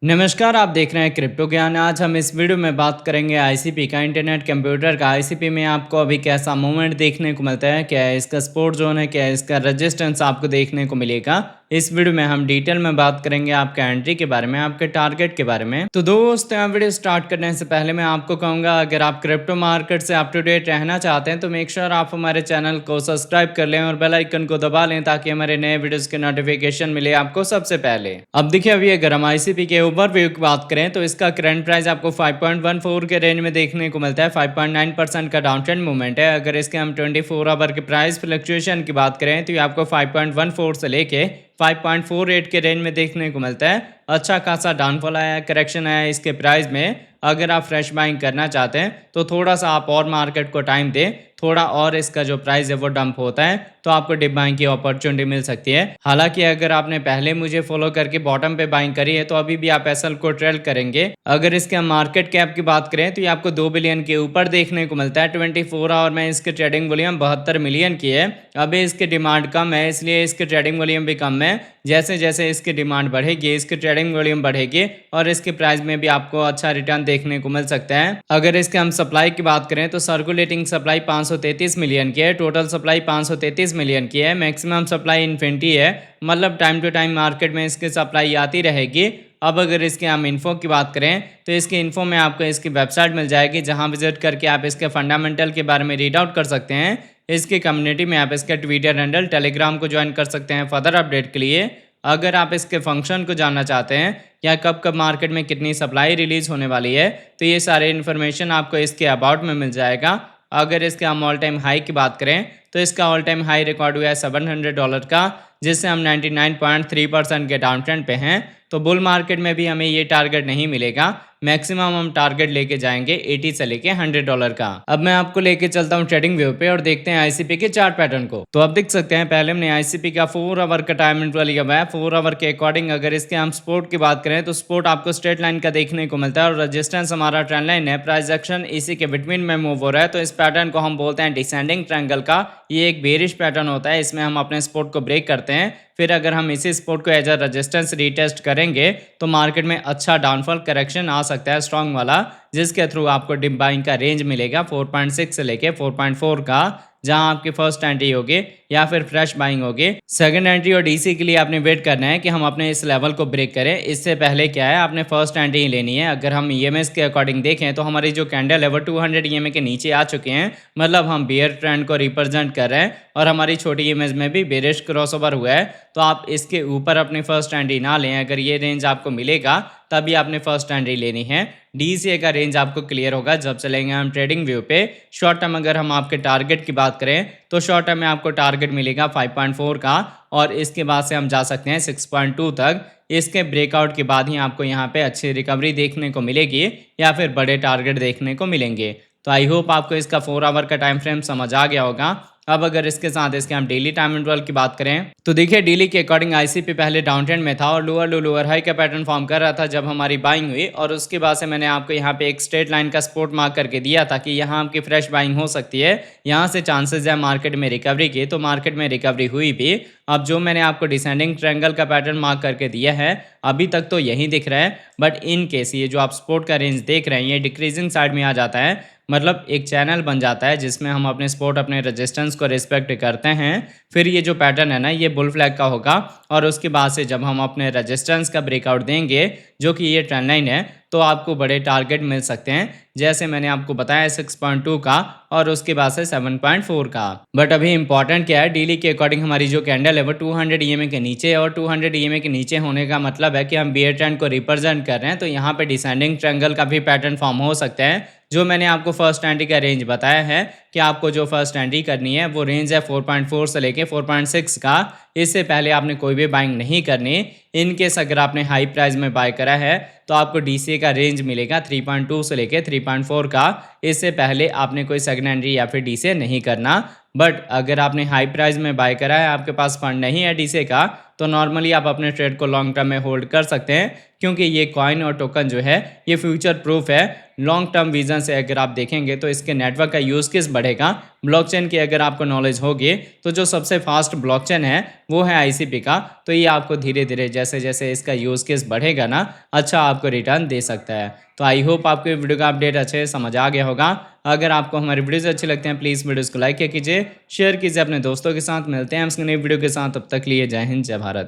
नमस्कार, आप देख रहे हैं क्रिप्टो ज्ञान। आज हम इस वीडियो में बात करेंगे आईसीपी का, इंटरनेट कंप्यूटर का। आईसीपी में आपको अभी कैसा मूवमेंट देखने को मिलता है, क्या है इसका सपोर्ट जोन है, क्या है इसका रेजिस्टेंस आपको देखने को मिलेगा। इस वीडियो में हम डिटेल में बात करेंगे आपके एंट्री के बारे में, आपके टारगेट के बारे में। तो दोस्त, वीडियो स्टार्ट करने से पहले मैं आपको कहूँगा, अगर आप क्रिप्टो मार्केट से अप टू डेट रहना चाहते हैं तो मेक श्योर आप हमारे चैनल को सब्सक्राइब कर लें और बेल आइकन को दबा लें ताकि हमारे नए वीडियोस के नोटिफिकेशन मिले आपको सबसे पहले। अब देखिए, अभी अगर हम आईसीपी के ओवरव्यू की बात करें तो इसका करंट प्राइस आपको 5.14 के रेंज में देखने को मिलता है। 5.9% का डाउन ट्रेंड मूवमेंट है। अगर इसके हम 24 आवर के प्राइस फ्लक्चुएशन की बात करें तो ये आपको 5.14 से लेके 5.48 के रेंज में देखने को मिलता है। अच्छा खासा डाउनफॉल आया है, करेक्शन आया है इसके प्राइस में। अगर आप फ्रेश बाइंग करना चाहते हैं तो थोड़ा सा आप और मार्केट को टाइम दें, थोड़ा और इसका जो प्राइस है वो डंप होता है तो आपको डिप बाइंग की अपॉर्चुनिटी मिल सकती है। हालांकि अगर आपने पहले मुझे फॉलो करके बॉटम पे बाइंग करी है तो अभी भी आप एसएल को ट्रेल करेंगे। अगर इसके मार्केट कैप की बात करें तो ये आपको 2 बिलियन के ऊपर देखने को मिलता है। 24 आवर में इसकी ट्रेडिंग वॉल्यूम 72 मिलियन की है। अभी इसकी डिमांड कम है, इसलिए इसकी ट्रेडिंग वॉल्यूम भी कम है। जैसे जैसे इसकी डिमांड बढ़ेगी, इसकी ट्रेडिंग वॉल्यूम बढ़ेगी और इसके प्राइस में भी आपको अच्छा रिटर्न देखने को मिल सकता है। अगर इसके हम सप्लाई की बात करें तो सर्कुलेटिंग सप्लाई 533 मिलियन की है, टोटल सप्लाई 533 मिलियन की है, मैक्सिमम सप्लाई इन्फिनिटी है। मतलब टाइम टू टाइम मार्केट में इसकी सप्लाई आती रहेगी। अब अगर इसके हम इन्फो की बात करें तो इसके इन्फो में आपको इसकी वेबसाइट मिल जाएगी, जहां विजिट करके आप इसके फंडामेंटल के बारे में रीड आउट कर सकते हैं। इसकी कम्युनिटी में आप इसके ट्विटर हैंडल, टेलीग्राम को ज्वाइन कर सकते हैं फर्दर अपडेट के लिए। अगर आप इसके फंक्शन को जानना चाहते हैं या कब कब मार्केट में कितनी सप्लाई रिलीज होने वाली है तो ये सारे इन्फॉर्मेशन आपको इसके अबाउट में मिल जाएगा। अगर इसके हम ऑल टाइम हाई की बात करें तो इसका ऑल टाइम हाई रिकॉर्ड हुआ है $700 का, जिससे हम 99.3% के डाउन ट्रेंड पे हैं। तो बुल मार्केट में भी हमें ये टारगेट नहीं मिलेगा। मैक्सिमम हम टारगेट लेके जाएंगे 80 से लेके $100 का। अब मैं आपको लेके चलता हूँ ट्रेडिंग व्यू पे और देखते हैं आईसीपी के चार्ट पैटर्न को। तो आप देख सकते हैं, पहले हमने आईसीपी का 4 आवर का टाइम इंटरवल लिया हुआ है। 4 आवर के अकॉर्डिंग अगर इसके हम सपोर्ट की बात करें तो सपोर्ट आपको स्ट्रेट लाइन का देखने को मिलता है और रेजिस्टेंस हमारा ट्रेंड लाइन है। प्राइस एक्शन इसी के बिटवीन में मूव हो रहा है, तो इस पैटर्न को हम बोलते हैं डिसेंडिंग ट्रायंगल का। ये एक बेरिश पैटर्न होता है, इसमें हम अपने सपोर्ट को ब्रेक करते हैं, फिर अगर हम इसी सपोर्ट को एज अ रेजिस्टेंस रीटेस्ट करेंगे तो मार्केट में अच्छा डाउनफॉल करेक्शन आ सकता है स्ट्रॉन्ग वाला, जिसके थ्रू आपको डिप बाइंग का रेंज मिलेगा 4.6 से लेके 4.4 का, जहां आपकी फर्स्ट एंट्री होगी या फिर फ्रेश बाइंग होगी। सेकंड एंट्री और डीसी के लिए आपने वेट करना है कि हम अपने इस लेवल को ब्रेक करें। इससे पहले क्या है, आपने फर्स्ट एंट्री लेनी है। अगर हम ईएमएस के अकॉर्डिंग देखें तो हमारी जो कैंडल है वो 200 ईएमए के नीचे आ चुके हैं, मतलब हम बेयर ट्रेंड को रिप्रेजेंट कर रहे हैं और हमारी छोटी इमेज में भी बेरिश क्रॉसओवर हुआ है। तो आप इसके ऊपर अपनी फर्स्ट एंट्री ना लें। अगर ये रेंज आपको मिलेगा तभी आपने फर्स्ट एंट्री लेनी है। डीसीए का रेंज आपको क्लियर होगा जब चलेंगे हम ट्रेडिंग व्यू पे। शॉर्ट टर्म अगर हम आपके टारगेट की बात करें तो शॉर्ट टर्म में आपको टारगेट मिलेगा 5.4 का और इसके बाद से हम जा सकते हैं 6.2 तक। इसके ब्रेकआउट के बाद ही आपको यहाँ पे अच्छी रिकवरी देखने को मिलेगी या फिर बड़े टारगेट देखने को मिलेंगे। तो आई होप आपको इसका 4 आवर का टाइम फ्रेम समझ आ गया होगा। अब अगर इसके साथ इसके हम डेली टाइम इंटरवल की बात करें तो देखिए, डेली के अकॉर्डिंग आईसीपी पहले डाउन ट्रेंड में था और लोअर लो लोअर हाई का पैटर्न फॉर्म कर रहा था जब हमारी बाइंग हुई, और उसके बाद से मैंने आपको यहाँ पे एक स्ट्रेट लाइन का सपोर्ट मार्क करके दिया था कि यहाँ आपकी फ्रेश बाइंग हो सकती है। यहाँ से चांसेस है मार्केट में रिकवरी की, तो मार्केट में रिकवरी हुई भी। अब जो मैंने आपको डिसेंडिंग ट्रायंगल का पैटर्न मार्क करके दिया है अभी तक तो यही दिख रहा है, बट इन केस ये जो आप सपोर्ट का रेंज देख रहे हैं ये डिक्रीजिंग साइड में आ जाता है, मतलब एक चैनल बन जाता है जिसमें हम अपने सपोर्ट अपने रेजिस्टेंस को रिस्पेक्ट करते हैं। फिर ये जो पैटर्न है ना, ये बुल फ्लैग का होगा और उसके बाद से जब हम अपने रेजिस्टेंस का ब्रेकआउट देंगे जो कि ये ट्रेंड लाइन है, तो आपको बड़े टारगेट मिल सकते हैं, जैसे मैंने आपको बताया 6.2 का और उसके बाद से 7.4 का। बट अभी इंपॉर्टेंट क्या है, डेली के अकॉर्डिंग हमारी जो कैंडल है वो 200 ईएमए के नीचे है और 200 ईएमए के नीचे होने का मतलब है कि हम बेयर ट्रेंड को रिप्रेजेंट कर रहे हैं। तो यहाँ पे डिसेंडिंग ट्रायंगल का भी पैटर्न फॉर्म हो सकता है। जो मैंने आपको फर्स्ट एंट्री का रेंज बताया है कि आपको जो फर्स्ट एंट्री करनी है वो रेंज है 4.4 से लेके 4.6 का। इससे पहले आपने कोई भी बाइंग नहीं करनी। इनकेस अगर आपने हाई प्राइस में बाय करा है तो आपको डीसीए का रेंज मिलेगा 3.2 से लेके 3.4 का। इससे पहले आपने कोई सेकंड एंट्री या फिर डीसीए नहीं करना। बट अगर आपने हाई प्राइस में बाय करा है, आपके पास फंड नहीं है डीसे का, तो नॉर्मली आप अपने ट्रेड को लॉन्ग टर्म में होल्ड कर सकते हैं, क्योंकि ये कॉइन और टोकन जो है ये फ्यूचर प्रूफ है। लॉन्ग टर्म विजन से अगर आप देखेंगे तो इसके नेटवर्क का यूज़ केस बढ़ेगा। ब्लॉकचेन की अगर आपको नॉलेज होगी तो जो सबसे फास्ट ब्लॉकचेन है वो है आईसीपी का। तो ये आपको धीरे धीरे जैसे जैसे इसका यूज़ केस बढ़ेगा ना, अच्छा आपको रिटर्न दे सकता है। तो आई होप आपको वीडियो का अपडेट अच्छे से समझ आ गया होगा। अगर आपको हमारी वीडियोस अच्छे लगते हैं प्लीज़ वीडियोस को लाइक कीजिए, शेयर कीजिए अपने दोस्तों के साथ। मिलते हैं हम नई वीडियो के साथ, तब तक लिए जय हिंद जय भारत।